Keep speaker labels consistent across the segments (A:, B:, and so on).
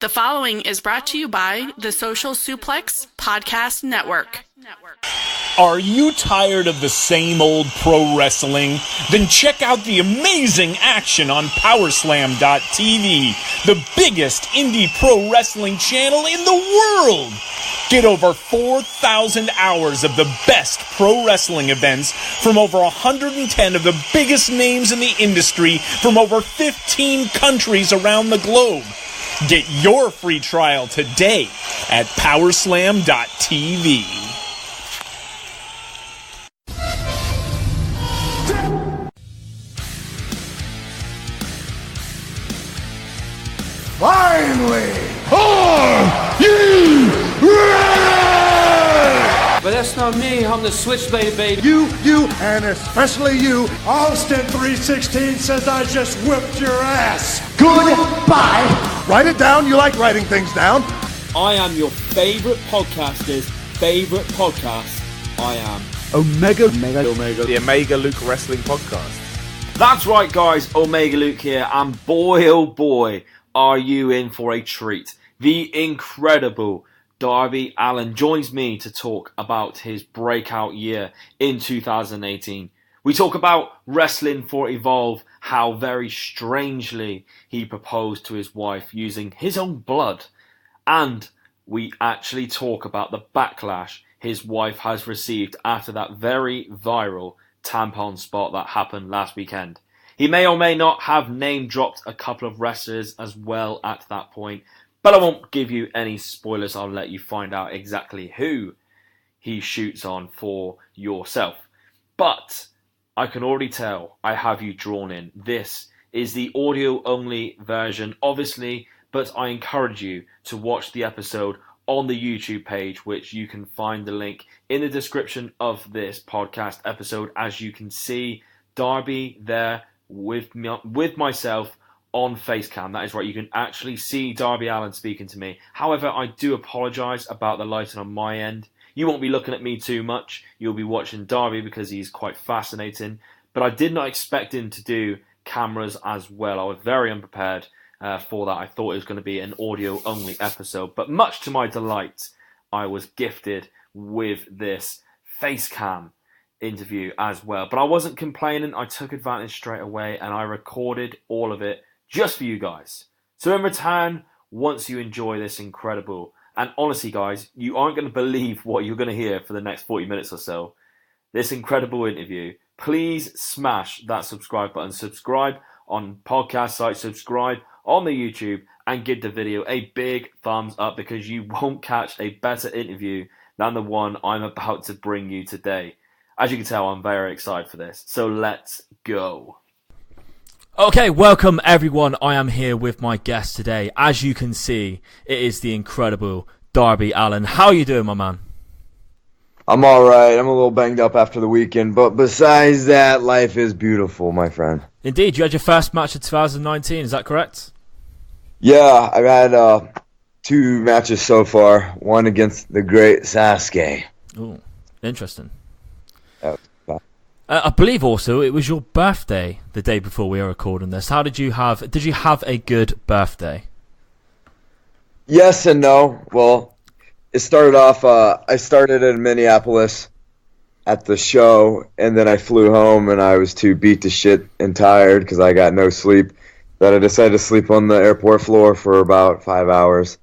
A: The following is brought to you by the Social Suplex Podcast Network.
B: Are you tired of the same old pro wrestling? Then check out the amazing action on Powerslam.tv, the biggest indie pro wrestling channel in the world. Get over 4,000 hours of the best pro wrestling events from over 110 of the biggest names in the industry from over 15 countries around the globe. Get your free trial today at Powerslam.tv.
C: Finally, are you ready?
D: But that's not me, I'm the Switchblade, baby.
C: You, and especially you. Austin 316 says I just whipped your ass. Goodbye. Write it down, you like writing things down.
E: I am your favorite podcaster's favorite podcast. I am
F: Omega, the Omega Luke Wrestling Podcast.
E: That's right, guys, Omega Luke here, and boy oh boy, are you in for a treat. The incredible Darby Allin joins me to talk about his breakout year in 2018. We talk about wrestling for Evolve, how very strangely he proposed to his wife using his own blood. And we actually talk about the backlash his wife has received after that very viral tampon spot that happened last weekend. He may or may not have name-dropped a couple of wrestlers as well at that point, but I won't give you any spoilers. I'll let you find out exactly who he shoots on for yourself. But I can already tell I have you drawn in. This is the audio-only version, obviously, but I encourage you to watch the episode on the YouTube page, which you can find the link in the description of this podcast episode. As you can see, Darby there with myself on Facecam. That is right, you can actually see Darby Allin speaking to me. However, I do apologise about the lighting on my end. You won't be looking at me too much. You'll be watching Darby because he's quite fascinating. But I did not expect him to do cameras as well. I was very unprepared for that. I thought it was going to be an audio-only episode. But much to my delight, I was gifted with this Facecam interview as well. But I wasn't complaining. I took advantage straight away and I recorded all of it just for you guys. So in return, once you enjoy this incredible, and honestly guys, you aren't going to believe what you're going to hear for the next 40 minutes or so, this incredible interview, please smash that subscribe button. Subscribe on podcast sites, subscribe on the YouTube, and give the video a big thumbs up because you won't catch a better interview than the one I'm about to bring you today. As you can tell, I'm very excited for this. So let's go.
G: Okay, welcome everyone. I am here with my guest today. As you can see, it is the incredible Darby Allin. How are you doing, my man?
F: I'm alright. I'm a little banged up after the weekend, but besides that, life is beautiful, my friend.
G: Indeed, you had your first match of 2019, is that correct?
F: Yeah, I've had 2 matches so far. One against the great Sasuke.
G: Ooh, interesting.
F: That was
G: I believe also it was your birthday the day before we were recording this. How did you have a good birthday?
F: Yes and no. Well, it started off, I started in Minneapolis at the show, and then I flew home, and I was too beat to shit and tired because I got no sleep, that I decided to sleep on the airport floor for about 5 hours.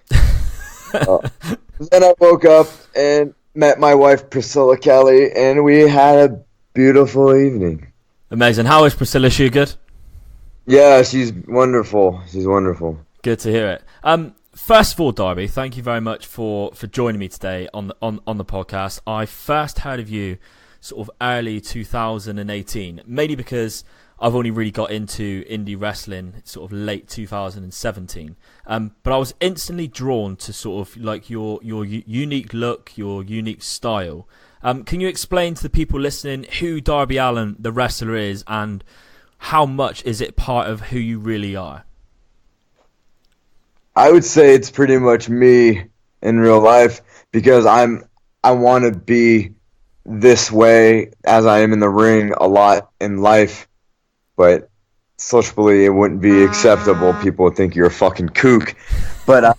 F: Then I woke up and met my wife, Priscilla Kelly, and we had a beautiful evening.
G: Amazing. How is Priscilla? She good?
F: Yeah, she's wonderful. She's wonderful.
G: Good to hear it. First of all, Darby, thank you very much for joining me today on the podcast. I first heard of you sort of early 2018, mainly because I've only really got into indie wrestling sort of late 2017. But I was instantly drawn to sort of like your unique look, your unique style. Can you explain to the people listening who Darby Allin, the wrestler, is, and how much is it part of who you really are?
F: I would say it's pretty much me in real life because I want to be this way as I am in the ring a lot in life, but socially it wouldn't be acceptable. People would think you're a fucking kook. But I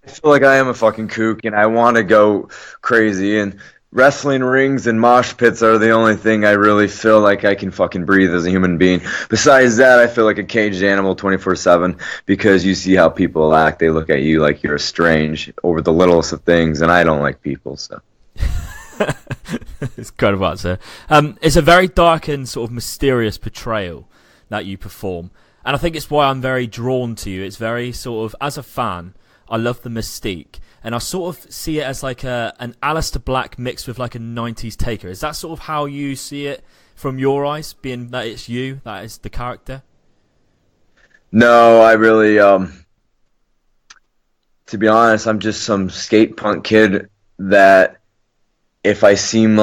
F: feel like I am a fucking kook, and I want to go crazy. And wrestling rings and mosh pits are the only thing I really feel like I can fucking breathe as a human being. Besides that, I feel like a caged animal 24/7 because you see how people act. They look at you like you're strange over the littlest of things, and I don't like people, so.
G: It's kind of answer. It's a very dark and sort of mysterious portrayal that you perform, and I think it's why I'm very drawn to you. It's very sort of, as a fan, I love the mystique, and I sort of see it as like an Aleister Black mixed with like a 90s Taker. Is that sort of how you see it from your eyes, being that it's you, that is the character?
F: No, I really, to be honest, I'm just some skate punk kid that if I seem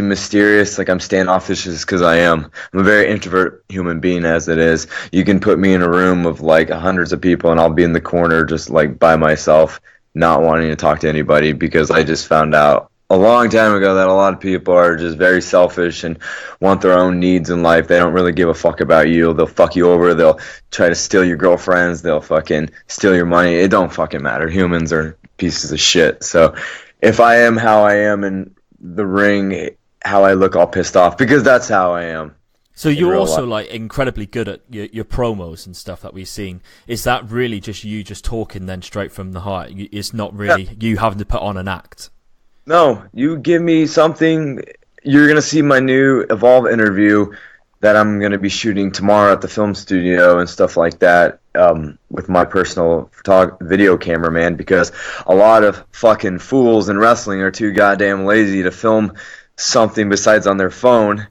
F: mysterious, like I'm standoffish, is because I am. I'm a very introvert human being as it is. You can put me in a room of like hundreds of people and I'll be in the corner just like by myself, not wanting to talk to anybody, because I just found out a long time ago that a lot of people are just very selfish and want their own needs in life. They don't really give a fuck about you. They'll fuck you over. They'll try to steal your girlfriends. They'll fucking steal your money. It don't fucking matter. Humans are pieces of shit. So if I am how I am in the ring, how I look all pissed off, because that's how I am.
G: So you're also like incredibly good at your promos and stuff that we've seen. Is that really just you just talking then straight from the heart? It's not really you having to put on an act?
F: No, you give me something. You're going to see my new Evolve interview that I'm going to be shooting tomorrow at the film studio and stuff like that, with my personal video cameraman, because a lot of fucking fools in wrestling are too goddamn lazy to film something besides on their phone.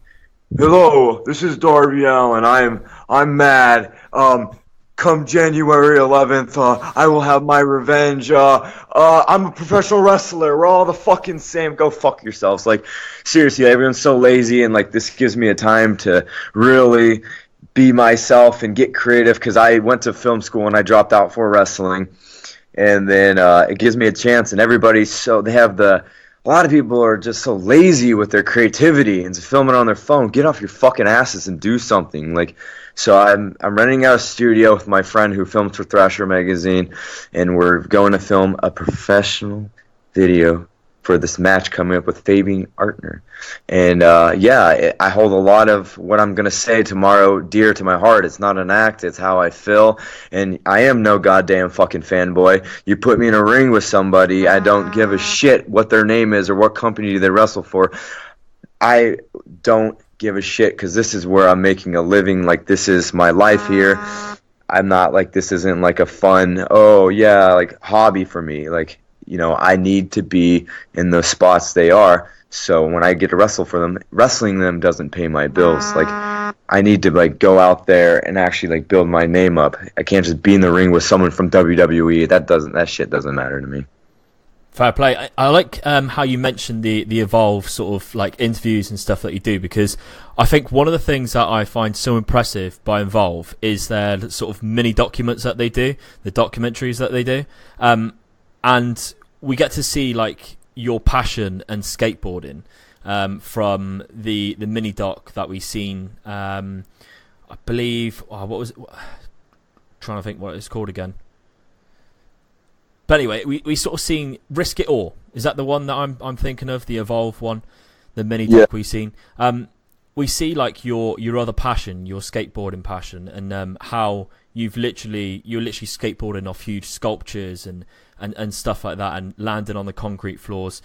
F: Hello, this is Darby Allin. I'm mad. Come January 11th, I will have my revenge. I'm a professional wrestler. We're all the fucking same. Go fuck yourselves. Like, seriously, everyone's so lazy, and like this gives me a time to really be myself and get creative, because I went to film school and I dropped out for wrestling, and then it gives me a chance. And everybody's so a lot of people are just so lazy with their creativity and film it on their phone. Get off your fucking asses and do something. Like, so I'm renting out a studio with my friend who films for Thrasher magazine, and we're going to film a professional video for this match coming up with Fabian Artner. And I hold a lot of what I'm going to say tomorrow dear to my heart. It's not an act, it's how I feel. And I am no goddamn fucking fanboy. You put me in a ring with somebody, I don't give a shit what their name is or what company they wrestle for. I don't give a shit, because this is where I'm making a living. Like, this is my life here. I'm not like, this isn't like a fun, like hobby for me. Like, you know, I need to be in the spots they are. So when I get to wrestle for them, wrestling them doesn't pay my bills. Like, I need to like go out there and actually like build my name up. I can't just be in the ring with someone from WWE. That shit doesn't matter to me.
G: Fair play. I like how you mentioned the Evolve sort of like interviews and stuff that you do, because I think one of the things that I find so impressive by Evolve is their sort of mini documents that they do, the documentaries that they do. And we get to see like your passion and skateboarding from the mini doc that we've seen. I believe what was it? Trying to think what it's called again. But anyway, we sort of seen Risk It All. Is that the one that I'm thinking of? The Evolve one, the mini doc we've seen. We see like your other passion, your skateboarding passion, and how you're literally skateboarding off huge sculptures and stuff like that, and landing on the concrete floors.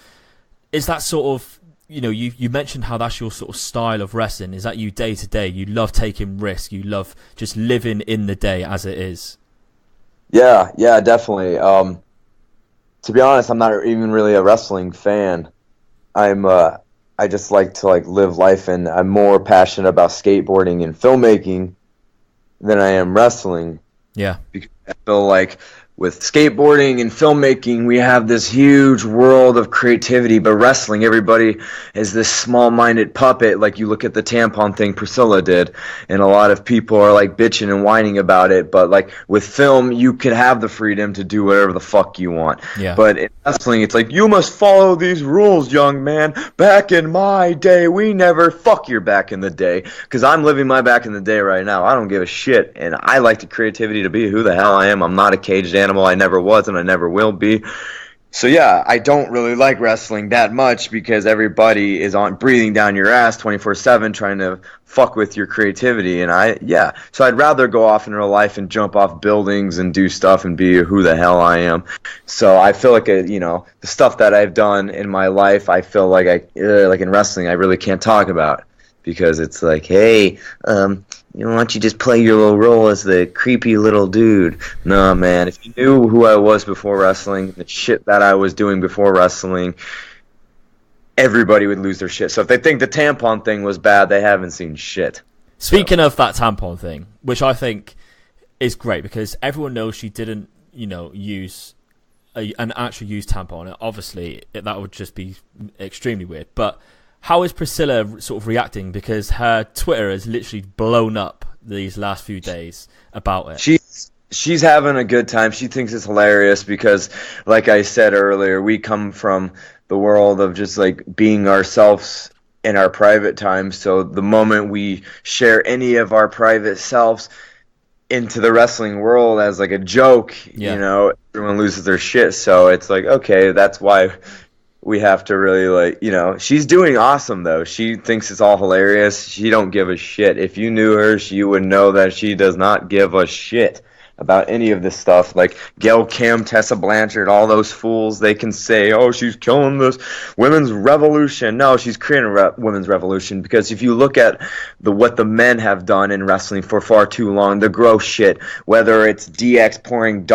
G: Is that sort of, you know, you mentioned how that's your sort of style of wrestling? Is that you day to day? You love taking risks. You love just living in the day as it is.
F: Yeah, definitely. To be honest, I'm not even really a wrestling fan. I just like to like live life, and I'm more passionate about skateboarding and filmmaking than I am wrestling.
G: Yeah.
F: Because I feel like with skateboarding and filmmaking, we have this huge world of creativity, but wrestling, everybody is this small-minded puppet. Like, you look at the tampon thing Priscilla did, and a lot of people are like bitching and whining about it, but like with film, you could have the freedom to do whatever the fuck you want.
G: Yeah.
F: But in wrestling, it's like, you must follow these rules, young man. Back in my day, we never fuck your back in the day, because I'm living my back in the day right now. I don't give a shit, and I like the creativity to be who the hell I am. I'm not a caged animal. I never was, and I never will be. So yeah, I don't really like wrestling that much because everybody is on breathing down your ass 24/7 trying to fuck with your creativity, and so I'd rather go off in real life and jump off buildings and do stuff and be who the hell I am. So I feel like the stuff that I've done in my life, I feel like like in wrestling, I really can't talk about, because it's like, hey, why don't you just play your little role as the creepy little dude? No, man, if you knew who I was before wrestling, the shit that I was doing before wrestling, everybody would lose their shit. So if they think the tampon thing was bad, they haven't seen shit.
G: Speaking of that tampon thing, which I think is great, because everyone knows she didn't, use an actual used tampon. Obviously, that would just be extremely weird, but how is Priscilla sort of reacting? Because her Twitter has literally blown up these last few days about it.
F: She's having a good time. She thinks it's hilarious because, like I said earlier, we come from the world of just like being ourselves in our private time. So the moment we share any of our private selves into the wrestling world as like a joke, everyone loses their shit. So it's like, okay, that's why we have to really she's doing awesome though. She thinks it's all hilarious. She don't give a shit. If you knew her, you would know that she does not give a shit about any of this stuff. Like Gail Kim, Tessa Blanchard, all those fools, they can say, oh, she's killing this women's revolution. No, she's creating a women's revolution, because if you look at what the men have done in wrestling for far too long, the gross shit, whether it's DX pouring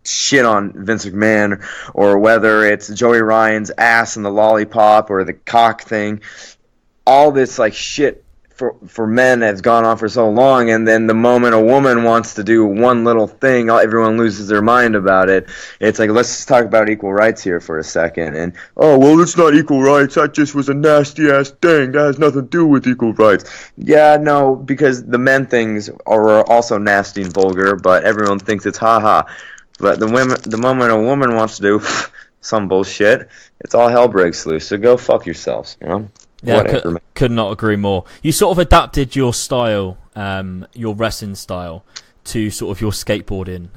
F: shit on Vince McMahon, or whether it's Joey Ryan's ass and the lollipop, or the cock thing, all this shit for men has gone on for so long, and then the moment a woman wants to do one little thing, everyone loses their mind about it. It's like, let's just talk about equal rights here for a second, and it's not equal rights, that just was a nasty ass thing, that has nothing to do with equal rights. Yeah, no, because the men things are also nasty and vulgar, but everyone thinks it's haha. But the moment a woman wants to do some bullshit, it's all hell breaks loose. So go fuck yourselves,
G: Yeah, could not agree more. You sort of adapted your style, your wrestling style, to sort of your skateboarding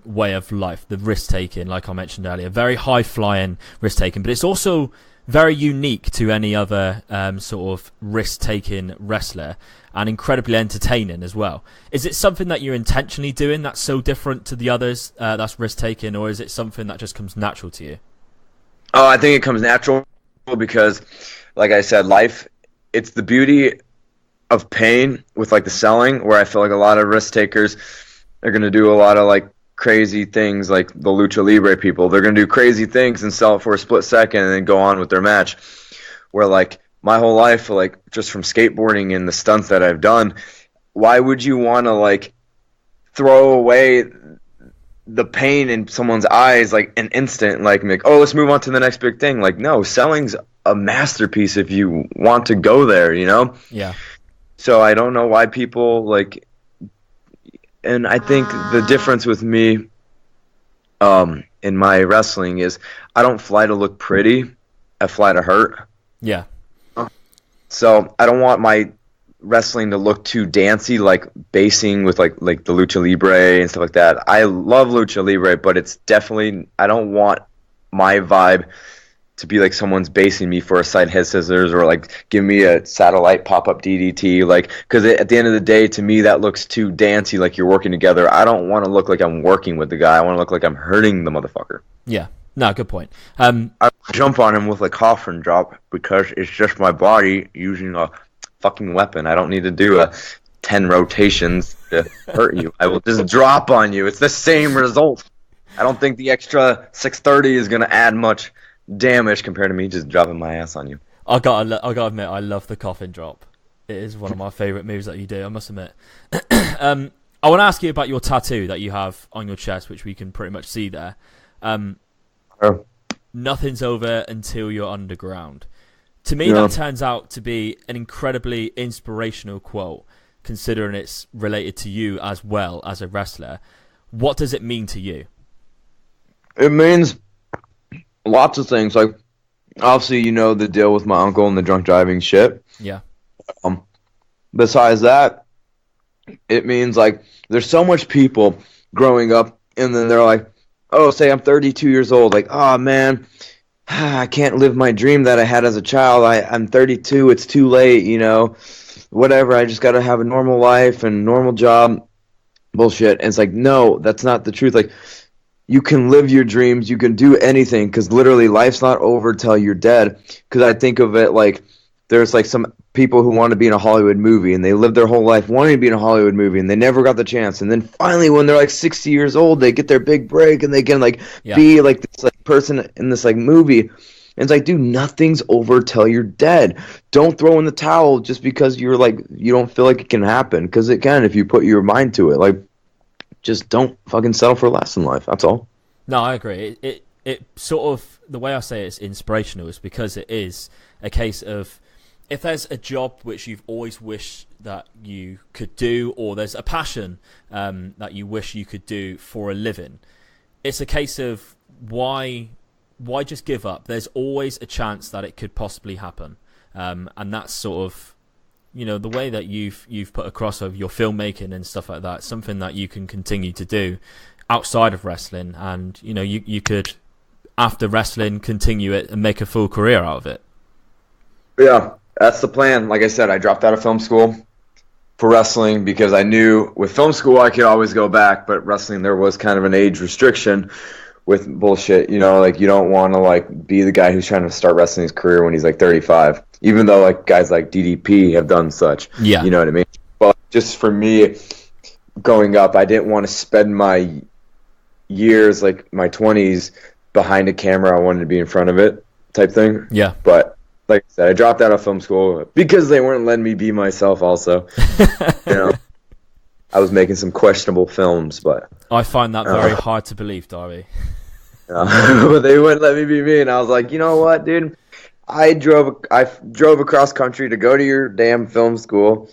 G: way of life, the risk-taking, like I mentioned earlier. Very high-flying risk-taking, but it's also very unique to any other sort of risk-taking wrestler, and incredibly entertaining as well. Is it something that you're intentionally doing that's so different to the others that's risk-taking, or is it something that just comes natural to you?
F: Oh, I think it comes natural because, like I said, life, it's the beauty of pain with the selling, where I feel like a lot of risk takers are going to do a lot of crazy things, like the Lucha Libre people. They're going to do crazy things and sell it for a split second and then go on with their match. Where my whole life, just from skateboarding and the stunts that I've done, why would you want to throw away the pain in someone's eyes an instant, oh, let's move on to the next big thing? No, selling's a masterpiece if you want to go there,
G: Yeah.
F: So I don't know why people and I think the difference with me in my wrestling is I don't fly to look pretty, I fly to hurt.
G: Yeah.
F: So I don't want my wrestling to look too dancey, basing with like the Lucha Libre and stuff like that. I love Lucha Libre, but it's definitely, I don't want my vibe to be someone's basing me for a side head scissors, or give me a satellite pop-up DDT, because at the end of the day, to me, that looks too dancey, you're working together. I don't want to look like I'm working with the guy. I want to look like I'm hurting the motherfucker.
G: Yeah. No, good point.
F: I jump on him with a coffin drop because it's just my body using a fucking weapon. I don't need to do 10 rotations to hurt you. I will just drop on you. It's the same result. I don't think the extra 630 is going to add much damage compared to me just dropping my ass on you.
G: I gotta admit, I love the coffin drop. It is one of my favourite moves that you do, I must admit. I want to ask you about your tattoo that you have on your chest, which we can pretty much see there. Nothing's over until you're underground. To me, that turns out to be an incredibly inspirational quote, considering it's related to you as well as a wrestler. What does it mean to you?
F: It means lots of things. Like, obviously, you know the deal with my uncle and the drunk driving shit.
G: Yeah.
F: Besides that, it means, like, there's so much people growing up, and then they're like, oh, say I'm 32 years old. Like, oh, man, I can't live my dream that I had as a child. I'm 32. It's too late, you know. Whatever. I just got to have a normal life and normal job. Bullshit. And it's like, no, that's not the truth. Like, you can live your dreams. You can do anything, because literally life's not over till you're dead. Because I think of it like there's like some people who want to be in a Hollywood movie, and they live their whole life wanting to be in a Hollywood movie, and they never got the chance. And then finally, when they're like 60 years old, they get their big break, and they can like be like this like person in this like movie. And it's like, dude, nothing's over till you're dead. Don't throw in the towel just because you're like you don't feel like it can happen, because it can if you put your mind to it. Like, just don't fucking settle for less in life. That's all.
G: No, I agree. It sort of, the way I say it's inspirational is because it is a case of, if there's a job which you've always wished that you could do, or there's a passion that you wish you could do for a living, it's a case of why just give up? There's always a chance that it could possibly happen, and that's sort of, you know, the way that you've put across of your filmmaking and stuff like that. Something that you can continue to do outside of wrestling, and you know you could, after wrestling, continue it and make a full career out of it.
F: Yeah, that's the plan. Like I said, I dropped out of film school for wrestling because I knew with film school I could always go back, but wrestling there was kind of an age restriction with bullshit. You know, like you don't want to like be the guy who's trying to start wrestling his career when he's like 35, even though like guys like DDP have done such.
G: Yeah,
F: you know what I mean. But just for me, growing up, I didn't want to spend my years, like my 20s, behind a camera. I wanted to be in front of it, type thing.
G: Yeah.
F: But like I said, I dropped out of film school because they weren't letting me be myself. Also, you know, I was making some questionable films, but
G: I find that very hard to believe, Darby.
F: But they wouldn't let me be me, and I was like, you know what, dude? I drove across country to go to your damn film school.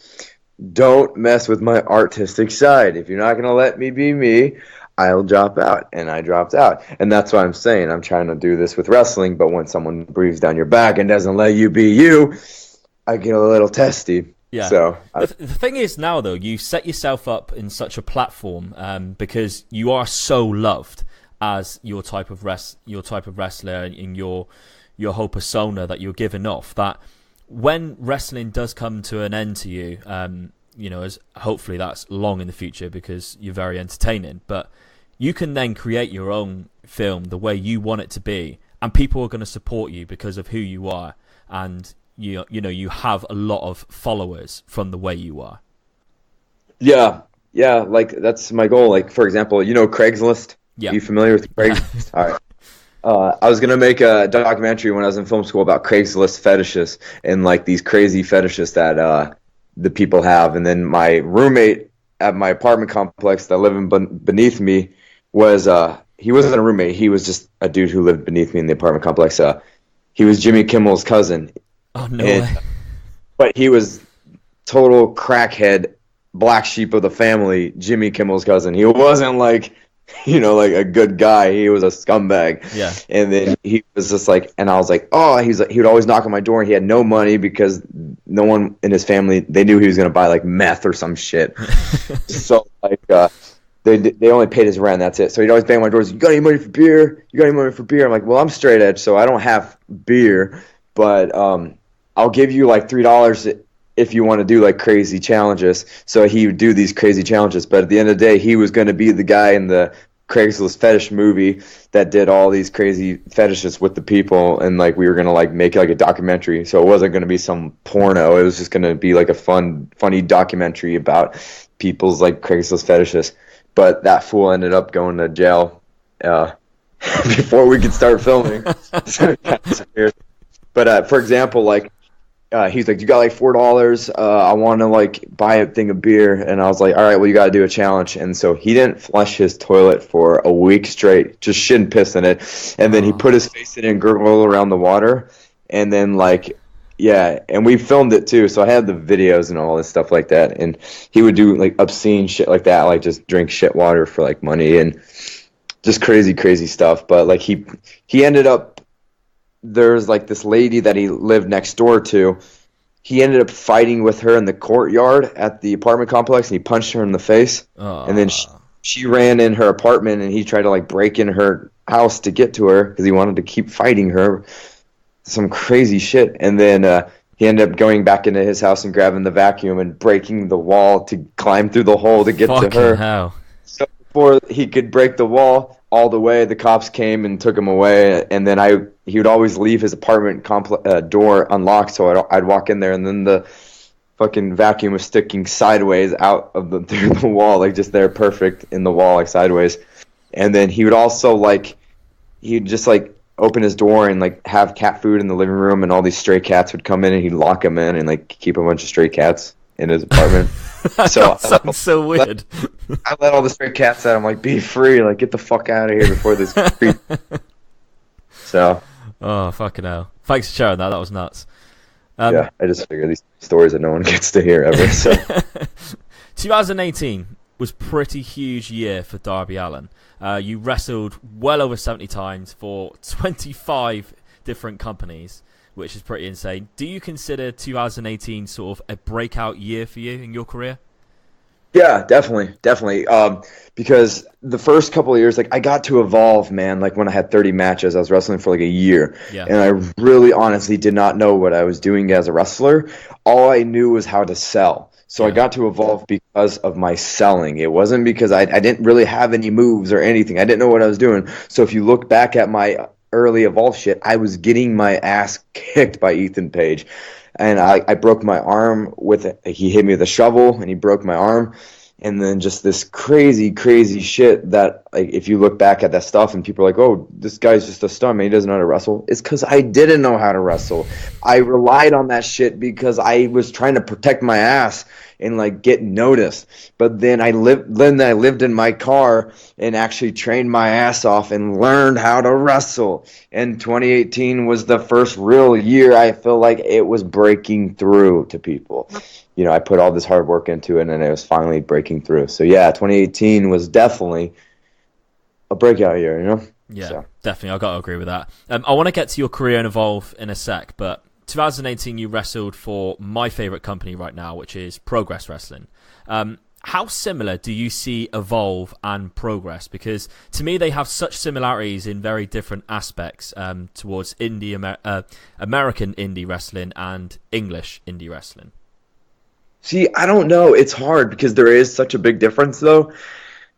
F: Don't mess with my artistic side. If you're not gonna let me be me, I'll drop out. And I dropped out. And that's what I'm saying. I'm trying to do this with wrestling, but when someone breathes down your back and doesn't let you be you, I get a little testy.
G: Yeah.
F: So
G: the thing is now, though, you set yourself up in such a platform because you are so loved as your type of wrestler and your whole persona that you're giving off, that when wrestling does come to an end to you, you know, as hopefully that's long in the future because you're very entertaining, but you can then create your own film the way you want it to be, and people are going to support you because of who you are, and you know you have a lot of followers from the way you are. Yeah,
F: like that's my goal. Like, for example, you know Craigslist?
G: Yeah.
F: Are you familiar with Craigslist? All right. I was going to make a documentary when I was in film school about Craigslist fetishes and like these crazy fetishes that the people have. And then my roommate at my apartment complex that lived beneath me was he wasn't a roommate. He was just a dude who lived beneath me in the apartment complex. He was Jimmy Kimmel's cousin.
G: Oh, no way.
F: But he was total crackhead, black sheep of the family, Jimmy Kimmel's cousin. He wasn't like, you know, like a good guy. He was a scumbag.
G: Yeah.
F: And then he was just like, and I was like, oh, he would always knock on my door, and he had no money because no one in his family, they knew he was going to buy like meth or some shit. So like, they only paid his rent. That's it. So he'd always bang on my doors. You got any money for beer? You got any money for beer? I'm like, well, I'm straight edge, so I don't have beer, but I'll give you like $3 if you want to do like crazy challenges. So he would do these crazy challenges, but at the end of the day, he was going to be the guy in the Craigslist fetish movie that did all these crazy fetishes with the people, and like we were going to like make like a documentary. So it wasn't going to be some porno. It was just going to be like a funny documentary about people's like Craigslist fetishes. But that fool ended up going to jail before we could start filming. So, but for example, like he's like, you got like $4? I want to like buy a thing of beer. And I was like, all right, well, you got to do a challenge. And so he didn't flush his toilet for a week straight, just shit and piss in it. And then he put his face in it and gurgled around the water. And then like, yeah, and we filmed it too. So I had the videos and all this stuff like that. And he would do like obscene shit like that, like just drink shit water for like money and just crazy, crazy stuff. But like he ended up, there's like this lady that he lived next door to. He ended up fighting with her in the courtyard at the apartment complex, and he punched her in the face. And then she ran in her apartment, and he tried to like break in her house to get to her because he wanted to keep fighting her. Some crazy shit. And then he ended up going back into his house and grabbing the vacuum and breaking the wall to climb through the hole to get to her.
G: Hell.
F: So before he could break the wall all the way, the cops came and took him away. And then he would always leave his apartment door unlocked, so I'd walk in there, and then the fucking vacuum was sticking sideways out of through the wall, like just there, perfect in the wall, like sideways. And then he would also he'd just like open his door and like have cat food in the living room, and all these stray cats would come in, and he'd lock them in and like keep a bunch of stray cats in his apartment.
G: So sounds so weird.
F: I let all the stray cats out. I'm like, be free, like get the fuck out of here before this creep. So.
G: Oh, fucking hell. Thanks for sharing that. That was nuts.
F: Yeah, I just figured these stories that no one gets to hear ever. So.
G: 2018 was pretty huge year for Darby Allin. You wrestled well over 70 times for 25 different companies, which is pretty insane. Do you consider 2018 sort of a breakout year for you in your career?
F: Yeah, definitely. Because the first couple of years, like I got to evolve, man. Like when I had 30 matches, I was wrestling for like a year, and I really, honestly did not know what I was doing as a wrestler. All I knew was how to sell. So I got to evolve because of my selling. It wasn't because I didn't really have any moves or anything. I didn't know what I was doing. So if you look back at my early evolve shit, I was getting my ass kicked by Ethan Page. And I broke my arm with it. He hit me with a shovel, and he broke my arm. And then just this crazy, crazy shit that, like, if you look back at that stuff and people are like, oh, this guy's just a stuntman, he doesn't know how to wrestle. It's because I didn't know how to wrestle. I relied on that shit because I was trying to protect my ass and like get noticed. But then I lived in my car and actually trained my ass off and learned how to wrestle. And 2018 was the first real year I feel like it was breaking through to people. You know, I put all this hard work into it, and it was finally breaking through. So yeah, 2018 was definitely a breakout year, you know?
G: Yeah, definitely. I've got to agree with that. I want to get to your career and evolve in a sec, but 2018 you wrestled for my favorite company right now, which is Progress Wrestling. How similar do you see Evolve and Progress? Because to me they have such similarities in very different aspects towards American indie wrestling and English indie wrestling.
F: See, I don't know. It's hard because there is such a big difference, though,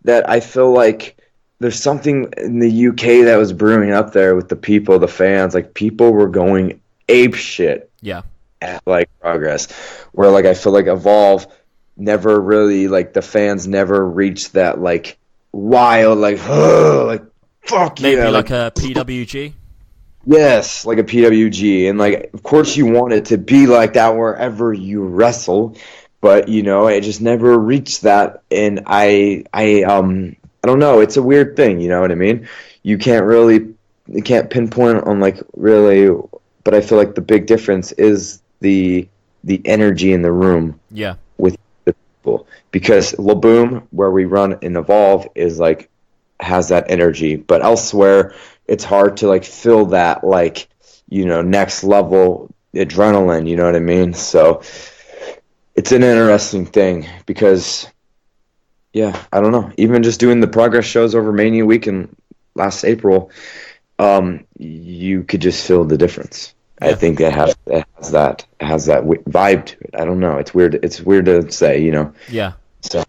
F: that I feel like there's something in the UK that was brewing up there with the people, the fans. Like, people were going ape shit at, like, Progress. Where, like, I feel like Evolve never really, like, the fans never reached that, like, wild, like, like, fuck yeah.
G: Maybe like a PWG?
F: Yes, like a PWG, and like of course you want it to be like that wherever you wrestle, but you know it just never reached that, and I don't know. It's a weird thing, you know what I mean? You can't pinpoint on like really, but I feel like the big difference is the energy in the room.
G: Yeah,
F: with the people, because Laboom, where we run in Evolve, is like has that energy, but elsewhere it's hard to like feel that, like, you know, next level adrenaline, you know what I mean? So it's an interesting thing because, yeah, I don't know. Even just doing the Progress shows over Mania weekend last April, you could just feel the difference. Yeah. I think it has that vibe to it. I don't know. It's weird. It's weird to say, you know.
G: Yeah.
F: So.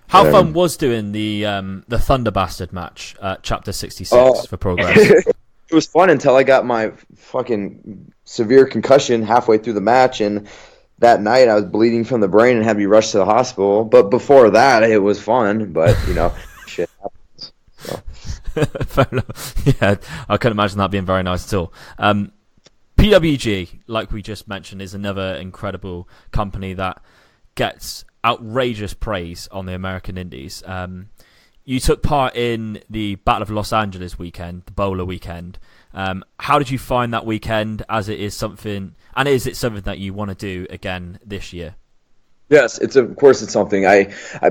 G: How fun was doing the Thunder Bastard match at Chapter 66 for Progress?
F: It was fun until I got my fucking severe concussion halfway through the match, and that night I was bleeding from the brain and had to be rushed to the hospital. But before that, it was fun. But, you know, shit happens. So.
G: Fair enough. Yeah, I couldn't imagine that being very nice at all. PWG, like we just mentioned, is another incredible company that gets outrageous praise on the American Indies. You took part in the Battle of Los Angeles weekend, the bowler weekend. How did you find that weekend? Is it something that you want to do again this year?
F: Yes, of course it's something. I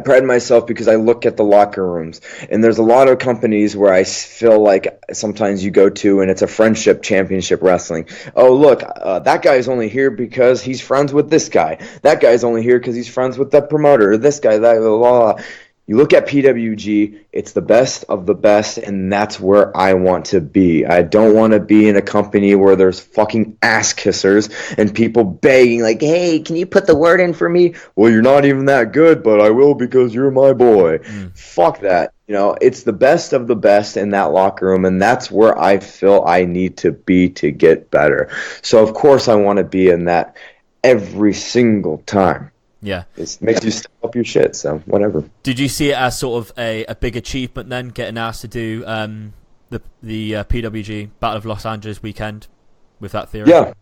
F: pride myself because I look at the locker rooms, and there's a lot of companies where I feel like sometimes you go to and it's a friendship championship wrestling. Oh, look, that guy's only here because he's friends with this guy. That guy's only here because he's friends with that promoter, or this guy, that, blah, blah, blah. You look at PWG, it's the best of the best, and that's where I want to be. I don't want to be in a company where there's fucking ass kissers and people begging, like, hey, can you put the word in for me? Well, you're not even that good, but I will because you're my boy. Fuck that. It's the best of the best in that locker room, and that's where I feel I need to be to get better. So, of course, I want to be in that every single time.
G: Yeah.
F: It makes you step up your shit, so whatever.
G: Did you see it as sort of a big achievement then, getting asked to do the PWG Battle of Los Angeles weekend with that theory?
F: Yeah.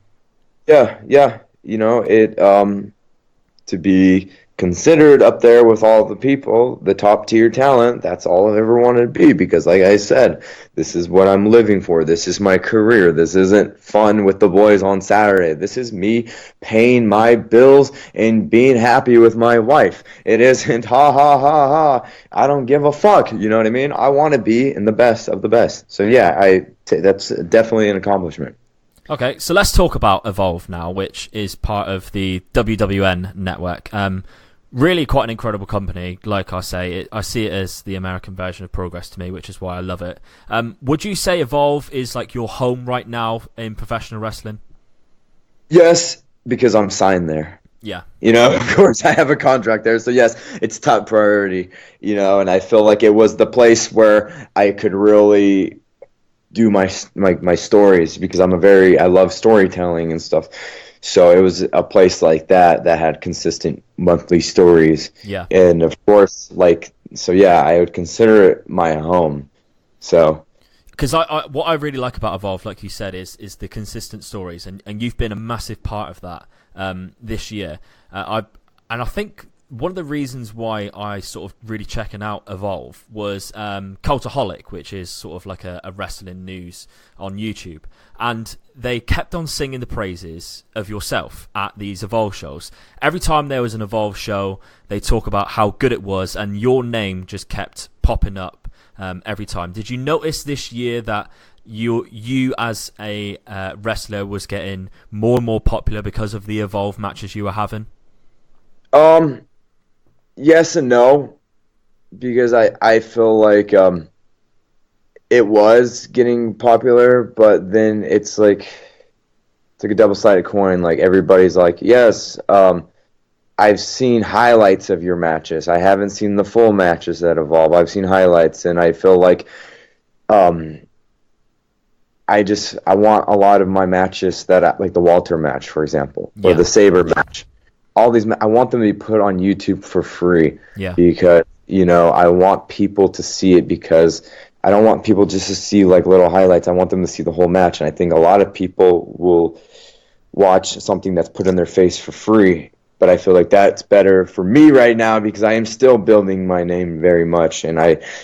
F: To be considered up there with all the people, the top tier talent, that's all I've ever wanted to be, because like I said, this is what I'm living for. This is my career. This isn't fun with the boys on Saturday. This is me paying my bills and being happy with my wife. It isn't ha ha ha ha. I don't give a fuck. You know what I mean? I want to be in the best of the best. So yeah, that's definitely an accomplishment.
G: Okay, so let's talk about Evolve now, which is part of the WWN network. Really quite an incredible company. Like I say, I see it as the American version of Progress to me, which is why I love it. Would you say Evolve is like your home right now in professional wrestling?
F: Yes, because I'm signed there.
G: Yeah.
F: Of course I have a contract there. So yes, it's top priority, and I feel like it was the place where I could really do my stories, because I love storytelling and stuff. So it was a place like that had consistent monthly stories.
G: Yeah.
F: And of course, I would consider it my home. So,
G: because what I really like about Evolve, like you said, is the consistent stories, and you've been a massive part of that this year. I think one of the reasons why I sort of really checking out Evolve was Cultaholic, which is sort of like a wrestling news on YouTube. And they kept on singing the praises of yourself at these Evolve shows. Every time there was an Evolve show, they talk about how good it was, and your name just kept popping up every time. Did you notice this year that you as a wrestler was getting more and more popular because of the Evolve matches you were having?
F: Yes and no, because I feel like it was getting popular, but then it's like a double-sided coin. Like, everybody's like, yes, I've seen highlights of your matches. I haven't seen the full matches that Evolve. I've seen highlights, and I feel like I want a lot of my matches like the Walter match, for example, or the Saber match. All these, I want them to be put on YouTube for free.
G: Yeah.
F: Because, I want people to see it, because I don't want people just to see like little highlights. I want them to see the whole match. And I think a lot of people will watch something that's put in their face for free. But I feel like that's better for me right now, because I am still building my name very much. And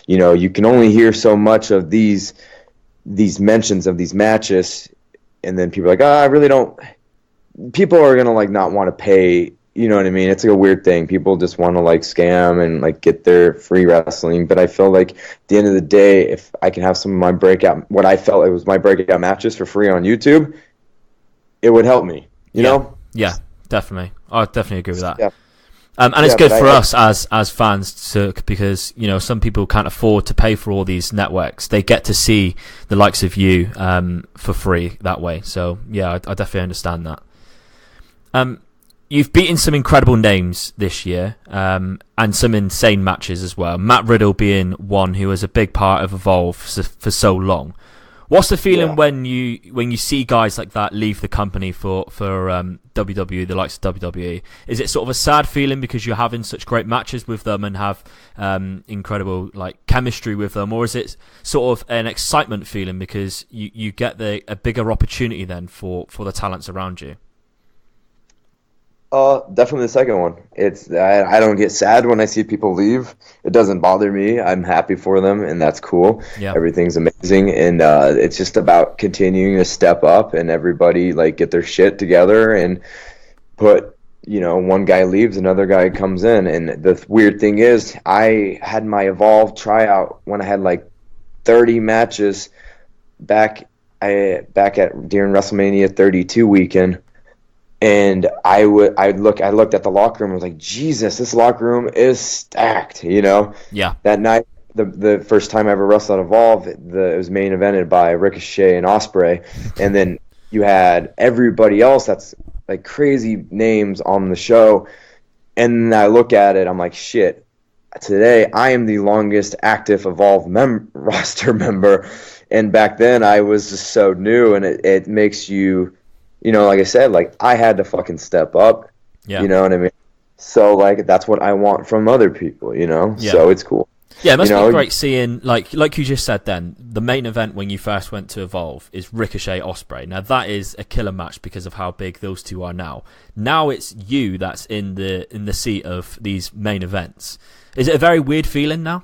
F: you can only hear so much of these mentions of these matches. And then people are like, I really don't. People are going to like not want to pay. You know what I mean? It's like a weird thing. People just want to like scam and like get their free wrestling. But I feel like at the end of the day, if I can have some of my what I felt it was my breakout matches for free on YouTube, it would help me. You know?
G: Yeah, definitely. I definitely agree with that.
F: Yeah.
G: And it's good for us as fans because some people can't afford to pay for all these networks. They get to see the likes of you for free that way. So yeah, I definitely understand that. You've beaten some incredible names this year, and some insane matches as well. Matt Riddle being one who was a big part of Evolve for so long. What's the feeling when you see guys like that leave the company for WWE, the likes of WWE? Is it sort of a sad feeling because you're having such great matches with them and have incredible like chemistry with them, or is it sort of an excitement feeling because you get a bigger opportunity then for the talents around you?
F: Definitely the second one. I don't get sad when I see people leave. It doesn't bother me. I'm happy for them, and that's cool.
G: Yeah.
F: Everything's amazing, and it's just about continuing to step up and everybody like get their shit together and put. One guy leaves, another guy comes in, and the weird thing is, I had my Evolve tryout when I had like 30 matches back at during WrestleMania 32 weekend. And I looked at the locker room and was like, Jesus, this locker room is stacked,
G: Yeah.
F: That night, the first time I ever wrestled at Evolve, it was main evented by Ricochet and Ospreay. And then you had everybody else that's like crazy names on the show. And I look at it, I'm like, shit, today I am the longest active Evolve roster member. And back then I was just so new, and it makes you... like I said, like I had to fucking step up.
G: Yeah.
F: You know what I mean? So like that's what I want from other people, Yeah. So it's cool.
G: Yeah, it must be great seeing like you just said then, the main event when you first went to Evolve is Ricochet Ospreay. Now that is a killer match because of how big those two are now. Now it's you that's in the seat of these main events. Is it a very weird feeling now?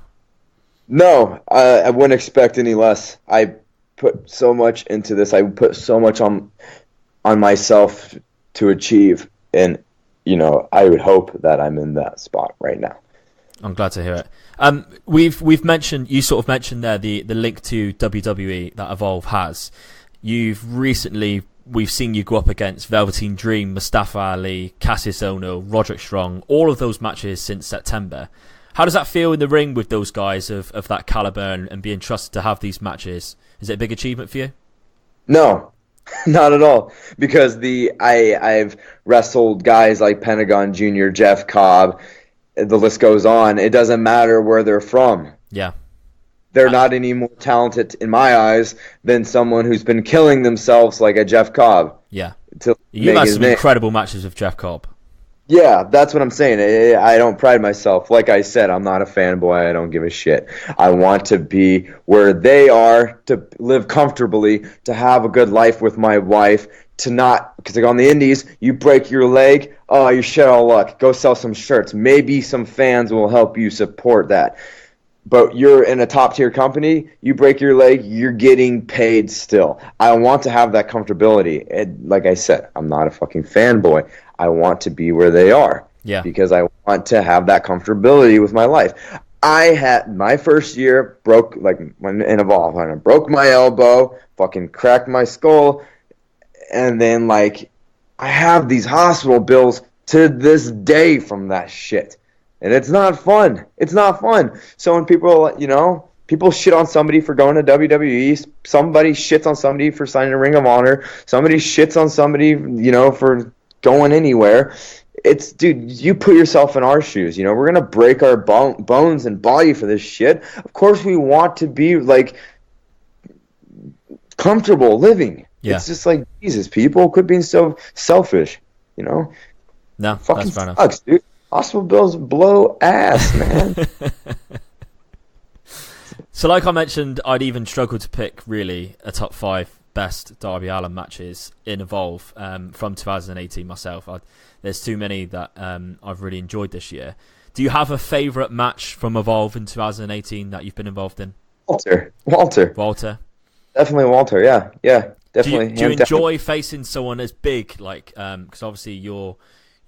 F: No, I wouldn't expect any less. I put so much into this. I put so much on myself to achieve, and I would hope that I'm in that spot right now.
G: I'm glad to hear it. We've mentioned, you sort of mentioned there the link to WWE that Evolve has. We've seen you go up against Velveteen Dream, Mustafa Ali, Cassius Ohno, Roderick Strong, all of those matches since September. How does that feel in the ring with those guys of that caliber and being trusted to have these matches? Is it a big achievement for you?
F: No. Not at all, because I've wrestled guys like Pentagon Jr., Jeff Cobb, the list goes on. It doesn't matter where they're from.
G: Yeah.
F: They're not any more talented, in my eyes, than someone who's been killing themselves like a Jeff Cobb.
G: Yeah. You've had some incredible matches with Jeff Cobb.
F: Yeah, that's what I'm saying. I don't pride myself. Like I said, I'm not a fanboy. I don't give a shit. I want to be where they are, to live comfortably, to have a good life with my wife, to not, because like on the indies, you break your leg, oh, you're shit out of luck. Go sell some shirts. Maybe some fans will help you support that. But you're in a top-tier company, you break your leg, you're getting paid still. I want to have that comfortability. And like I said, I'm not a fucking fanboy. I want to be where they are.
G: Yeah.
F: Because I want to have that comfortability with my life. I had my first year when in Evolve, when I broke my elbow, fucking cracked my skull, and then I have these hospital bills to this day from that shit. And it's not fun. It's not fun. So when people shit on somebody for going to WWE, somebody shits on somebody for signing a Ring of Honor, somebody shits on somebody, for going anywhere. It's, dude, you put yourself in our shoes. We're going to break our bones and body for this shit. Of course we want to be, comfortable living.
G: Yeah.
F: It's just like, Jesus, people quit being so selfish,
G: No,
F: fucking
G: that's fair
F: sucks, dude. Hospital bills blow ass, man.
G: So like I mentioned, I'd even struggled to pick really a top 5 best Darby Allin matches in Evolve from 2018 myself. There's too many that I've really enjoyed this year. Do you have a favourite match from Evolve in 2018 that you've been involved in?
F: Walter. Definitely Walter, yeah. Definitely.
G: Do you enjoy facing someone as big, because obviously you're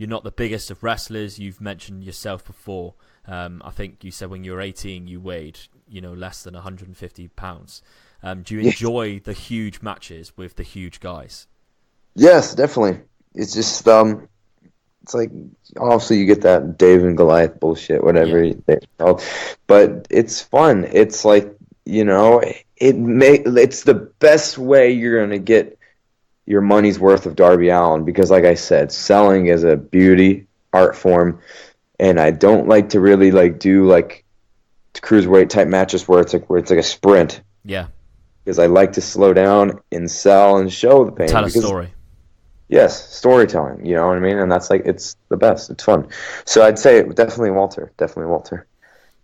G: not the biggest of wrestlers. You've mentioned yourself before. I think you said when you were 18 you weighed, less than 150 pounds. Do you enjoy the huge matches with the huge guys?
F: Yes, definitely. It's just it's like, obviously you get that Dave and Goliath bullshit, whatever they're called, but it's fun. It's like, it's the best way you're gonna get your money's worth of Darby Allin, because like I said, selling is a beauty art form, and I don't like to really do cruiserweight type matches where it's like a sprint.
G: Yeah.
F: because I like to slow down and sell and show the pain.
G: Tell a story.
F: Yes, storytelling, you know what I mean? And that's like, it's the best. It's fun. So I'd say definitely Walter. Definitely Walter.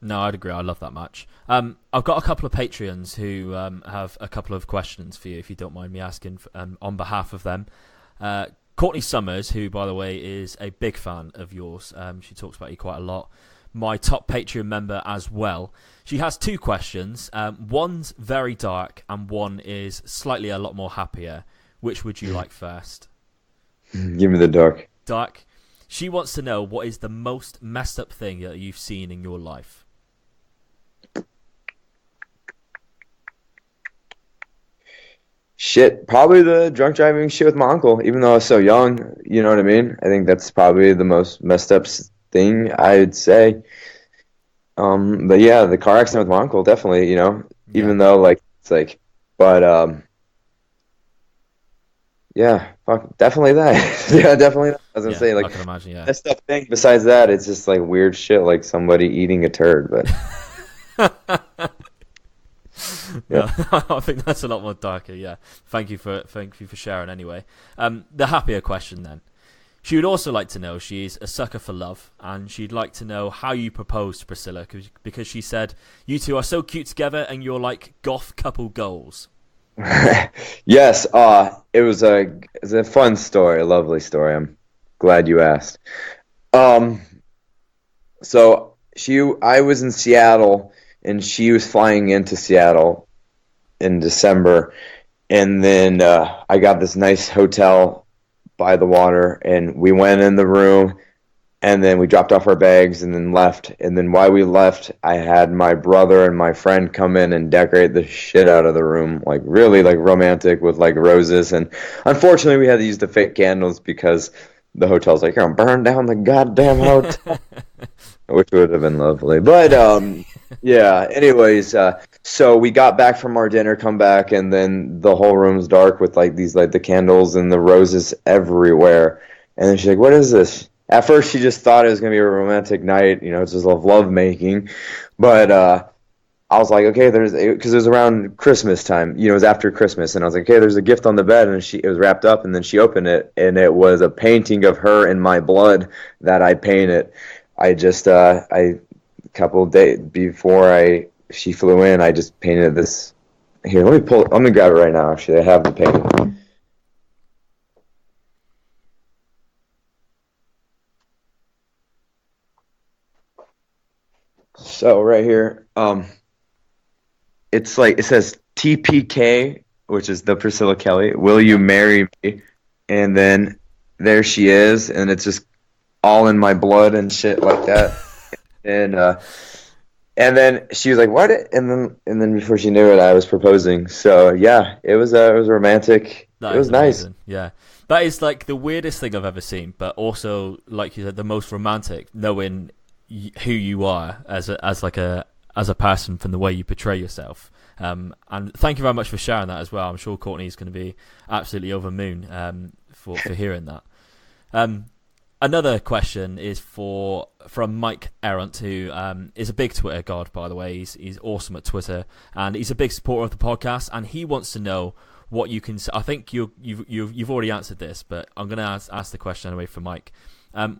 G: No, I'd agree. I love that match. I've got a couple of Patreons who have a couple of questions for you, if you don't mind me asking on behalf of them. Courtney Summers, who, by the way, is a big fan of yours. She talks about you quite a lot. My top Patreon member as well. She has two questions. One's very dark and one is slightly a lot more happier. Which would you like first?
F: Give me the dark.
G: Dark. She wants to know, what is the most messed up thing that you've seen in your life?
F: Shit, probably the drunk driving shit with my uncle, even though I was so young, you know what I mean? I think that's probably the most messed up thing I'd say. But yeah, the car accident with my uncle, definitely, you know, even though, like, it's like, but, yeah, fuck, definitely that. Yeah, definitely that. I was gonna say, like,
G: I can imagine, yeah.
F: messed up thing besides that, it's just like weird shit, like somebody eating a turd, but.
G: Yeah, I think that's a lot more darker. Yeah, thank you for sharing. Anyway, the happier question then. She would also like to know, she's a sucker for love, and she'd like to know how you proposed to Priscilla, because she said you two are so cute together, and you're like goth couple goals.
F: Yes, it was a fun story, a lovely story. I'm glad you asked. So I was in Seattle, and she was flying into Seattle in December, and then I got this nice hotel by the water, and we went in the room, and then we dropped off our bags and then left. And then while we left, I had my brother and my friend come in and decorate the shit out of the room, like really like romantic with like roses. And unfortunately, we had to use the fake candles because the hotel's like, you're gonna burn down the goddamn hotel. Which would have been lovely. But, yeah, anyways, so we got back from our dinner, come back, and then the whole room's dark with, like, these, like, the candles and the roses everywhere. And then she's like, what is this? At first, she just thought it was going to be a romantic night, you know, it's just love making. But I was like, okay, because it was around Christmas time, you know, it was after Christmas. And I was like, okay, there's a gift on the bed. And it was wrapped up, and then she opened it, and it was a painting of her in my blood that I painted. I just, a couple of days before she flew in, I just painted this. Here, let me grab it right now, actually. I have the painting. So, right here, it's like, it says TPK, which is the Priscilla Kelly, will you marry me? And then there she is, and it's just all in my blood and shit like that. And then she was like, what? And then before she knew it, I was proposing. So yeah, it was romantic. It was nice.
G: Yeah. That is like the weirdest thing I've ever seen, but also, like you said, the most romantic, knowing who you are as a person from the way you portray yourself. And thank you very much for sharing that as well. I'm sure Courtney's going to be absolutely over the moon for hearing that. Another question is from Mike Errant, who is a big Twitter god, by the way. He's awesome at Twitter, and he's a big supporter of the podcast. And he wants to know what you can. I think you've already answered this, but I'm going to ask the question anyway for Mike.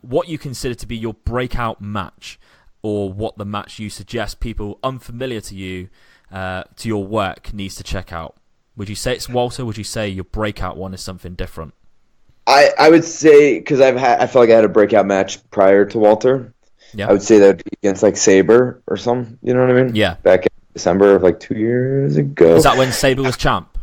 G: What you consider to be your breakout match, or what the match you suggest people unfamiliar to you, to your work, needs to check out. Would you say it's Walter? Would you say your breakout one is something different?
F: I would say, because I felt like I had a breakout match prior to Walter.
G: Yeah.
F: I would say that would be against like Saber or something. You know what I mean?
G: Yeah.
F: Back in December of like 2 years ago.
G: Is that when Saber was champ?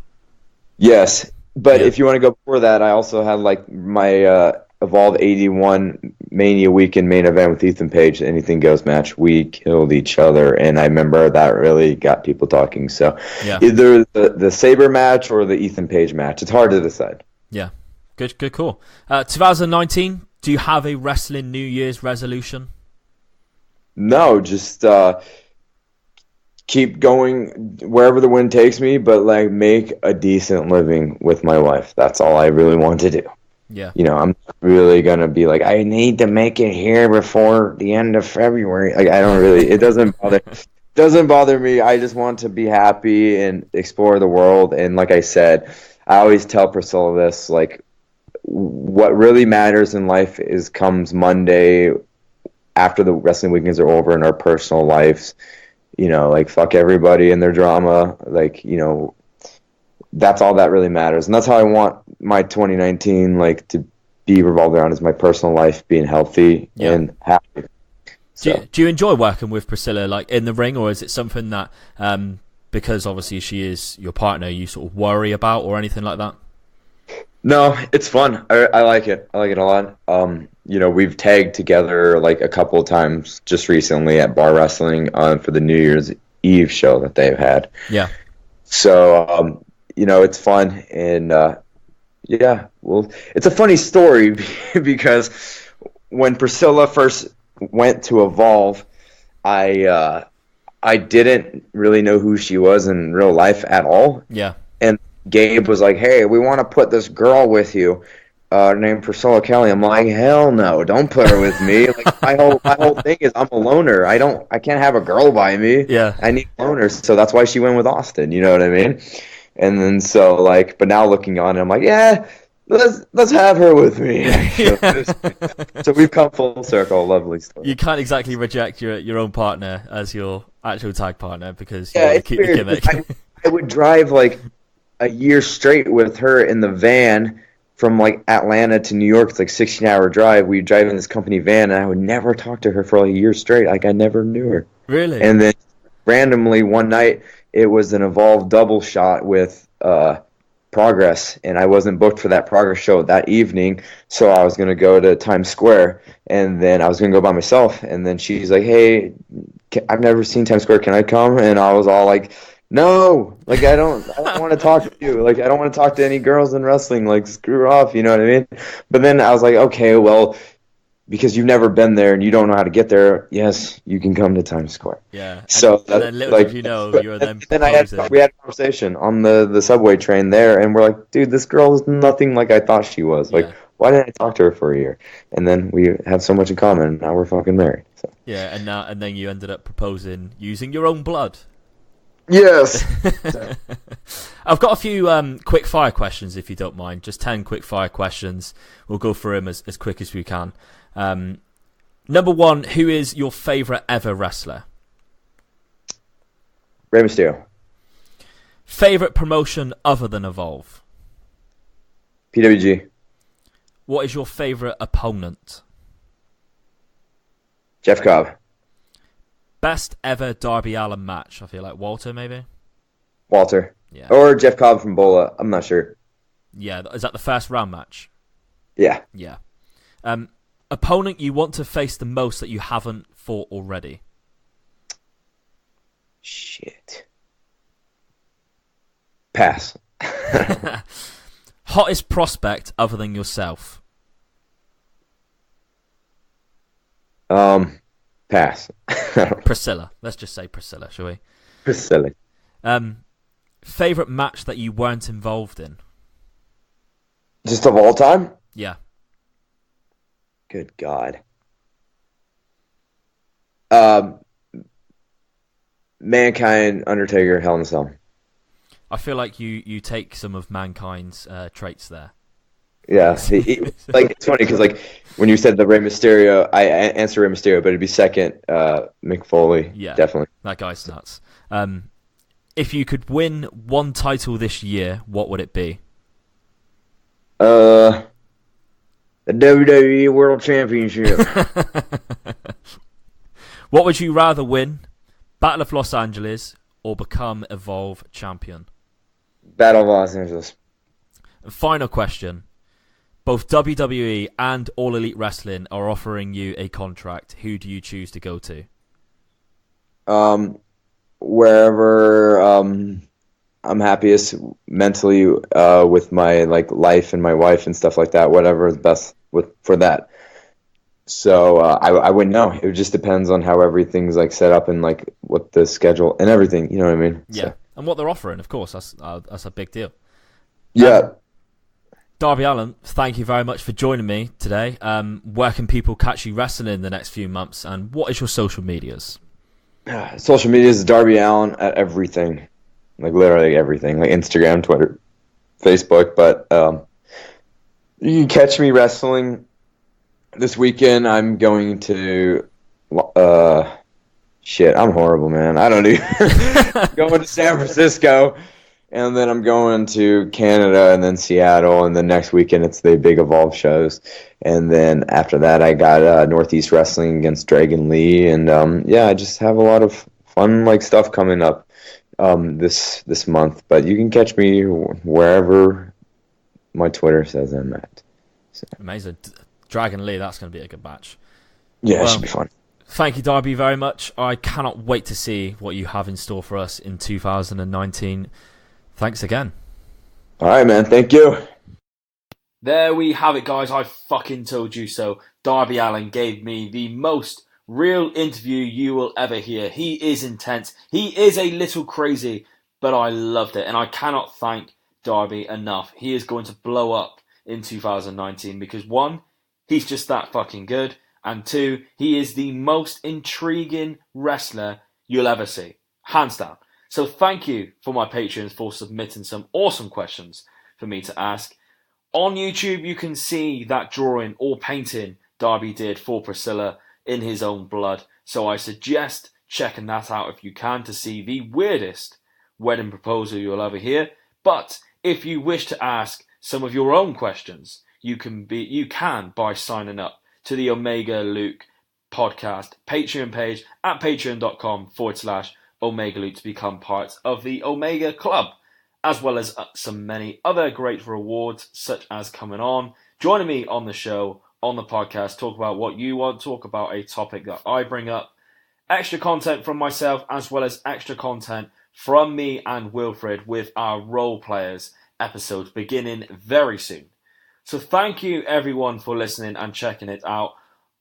F: Yes, but if you want to go before that, I also had like my Evolve 81 Mania weekend main event with Ethan Page, Anything Goes match. We killed each other, and I remember that really got people talking. So either the Saber match or the Ethan Page match. It's hard to decide.
G: Yeah. Good call. 2019, do you have a wrestling New Year's resolution?
F: No, just keep going wherever the wind takes me, but like make a decent living with my wife. That's all I really want to do.
G: Yeah.
F: You know, I'm really going to be like, I need to make it here before the end of February. Like, I don't really, it doesn't bother. Doesn't bother me. I just want to be happy and explore the world. And like I said, I always tell Priscilla this, like, what really matters in life comes Monday after the wrestling weekends are over in our personal lives. You know, like, fuck everybody and their drama. Like, you know, that's all that really matters. And that's how I want my 2019, like, to be revolved around, is my personal life being healthy and happy. So.
G: Do you enjoy working with Priscilla, like, in the ring, or is it something that, because obviously she is your partner, you sort of worry about or anything like that?
F: No, it's fun. I like it. I like it a lot. You know, we've tagged together like a couple of times just recently at Bar Wrestling for the New Year's Eve show that they've had.
G: Yeah.
F: So, you know, it's fun. And, yeah, well, it's a funny story because when Priscilla first went to Evolve, I didn't really know who she was in real life at all.
G: Yeah.
F: And Gabe was like, "Hey, we want to put this girl with you, named Priscilla Kelly." I'm like, "Hell no, don't put her with me." Like, my whole thing is I'm a loner. I can't have a girl by me.
G: Yeah.
F: I need loners. So that's why she went with Austin. You know what I mean? And then so like, but now looking on, I'm like, yeah, let's have her with me. So we've come full circle. Lovely story.
G: You can't exactly reject your own partner as your actual tag partner because you
F: Yeah,
G: want to
F: it's
G: keep
F: weird,
G: the gimmick.
F: I would drive like a year straight with her in the van from like Atlanta to New York. It's like 16-hour drive. We'd drive in this company van, and I would never talk to her for like a year straight. Like, I never knew her.
G: Really?
F: And then randomly one night, it was an Evolve double shot with Progress, and I wasn't booked for that Progress show that evening, so I was going to go to Times Square, and then I was going to go by myself. And then she's like, "Hey, I've never seen Times Square. Can I come?" And I was all like, "No, like, I don't want to talk to you. Like, I don't want to talk to any girls in wrestling. Like, screw off," you know what I mean? But then I was like, "Okay, well, because you've never been there and you don't know how to get there, yes, you can come to Times Square."
G: Yeah.
F: So
G: and then little
F: like,
G: did you know, you were then
F: then we had a conversation on the subway train there, and we're like, "Dude, this girl is nothing like I thought she was. Like, why didn't I talk to her for a year?" And then we have so much in common, and now we're fucking married. So.
G: Yeah, and then you ended up proposing using your own blood.
F: Yes.
G: I've got a few quick fire questions, if you don't mind. Just 10 quick fire questions. We'll go through them as quick as we can. Number one, who is your favourite ever wrestler?
F: Rey Mysterio.
G: Favourite promotion other than Evolve?
F: PWG.
G: What is your favourite opponent?
F: Jeff Cobb.
G: Best ever Darby Allin match? I feel like Walter, maybe?
F: Walter.
G: Yeah.
F: Or Jeff Cobb from Bola. I'm not sure.
G: Yeah, is that the first round match?
F: Yeah.
G: Yeah. Opponent you want to face the most that you haven't fought already?
F: Shit. Pass.
G: Hottest prospect other than yourself?
F: Pass.
G: Priscilla. Let's just say Priscilla, shall we?
F: Priscilla.
G: Favorite match that you weren't involved in?
F: Just of all time?
G: Yeah.
F: Good God. Mankind, Undertaker, Hell in a Cell.
G: I feel like you take some of Mankind's traits there.
F: Yeah, like, it's funny because like when you said the Rey Mysterio, I answered Rey Mysterio, but it'd be second Mick Foley. Yeah, definitely.
G: That guy's nuts. If you could win one title this year, what would it be?
F: The WWE World Championship.
G: What would you rather win? Battle of Los Angeles or become Evolve champion?
F: Battle of Los Angeles.
G: And final question. Both WWE and All Elite Wrestling are offering you a contract. Who do you choose to go to?
F: Wherever I'm happiest mentally with my like life and my wife and stuff like that. Whatever is best for that. So I wouldn't know. It just depends on how everything's like set up and like what the schedule and everything. You know what I mean?
G: Yeah, so. And what they're offering, of course. That's a big deal.
F: Yeah.
G: Darby Allin, thank you very much for joining me today. Where can people catch you wrestling in the next few months, and what is your social medias?
F: social media is Darby Allin at everything, like literally everything, like Instagram, Twitter, Facebook. But you can catch me wrestling this weekend. I'm going to I'm horrible, man. I don't even going to San Francisco, and then I'm going to Canada, and then Seattle, and then next weekend it's the Big Evolve shows, and then after that I got Northeast Wrestling against Dragon Lee, and I just have a lot of fun like stuff coming up this month. But you can catch me wherever my Twitter says I'm at. So.
G: Amazing. Dragon Lee, that's going to be a good match.
F: Yeah, it should be fun.
G: Thank you, Darby, very much. I cannot wait to see what you have in store for us in 2019. Thanks again.
F: All right, man. Thank you.
E: There we have it, guys. I fucking told you so. Darby Allin gave me the most real interview you will ever hear. He is intense. He is a little crazy, but I loved it. And I cannot thank Darby enough. He is going to blow up in 2019 because, one, he's just that fucking good. And two, he is the most intriguing wrestler you'll ever see. Hands down. So thank you for my patrons for submitting some awesome questions for me to ask. On YouTube, you can see that drawing or painting Darby did for Priscilla in his own blood. So I suggest checking that out if you can to see the weirdest wedding proposal you'll ever hear. But if you wish to ask some of your own questions, you can by signing up to the Omega Luke podcast Patreon page at patreon.com/Omega Luke to become part of the Omega Club, as well as some many other great rewards, such as coming on, joining me on the show, on the podcast, talk about what you want, talk about a topic that I bring up, extra content from myself, as well as extra content from me and Wilfred with our role players episodes beginning very soon. So thank you everyone for listening and checking it out.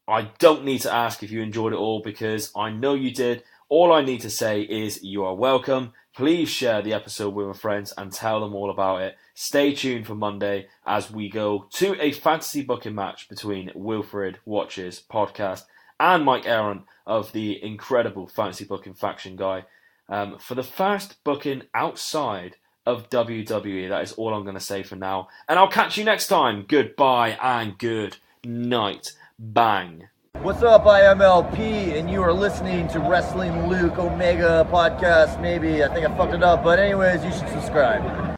E: I don't need to ask if you enjoyed it all because I know you did. All I need to say is you are welcome. Please share the episode with your friends and tell them all about it. Stay tuned for Monday as we go to a fantasy booking match between Wilfred Watches Podcast and Mike Aaron of the incredible Fantasy Booking Faction guy for the first booking outside of WWE. That is all I'm going to say for now. And I'll catch you next time. Goodbye and good night. Bang.
H: What's up, IMLP? And you are listening to Wrestling Luke Omega podcast. Maybe. I think I fucked it up. But anyways, you should subscribe.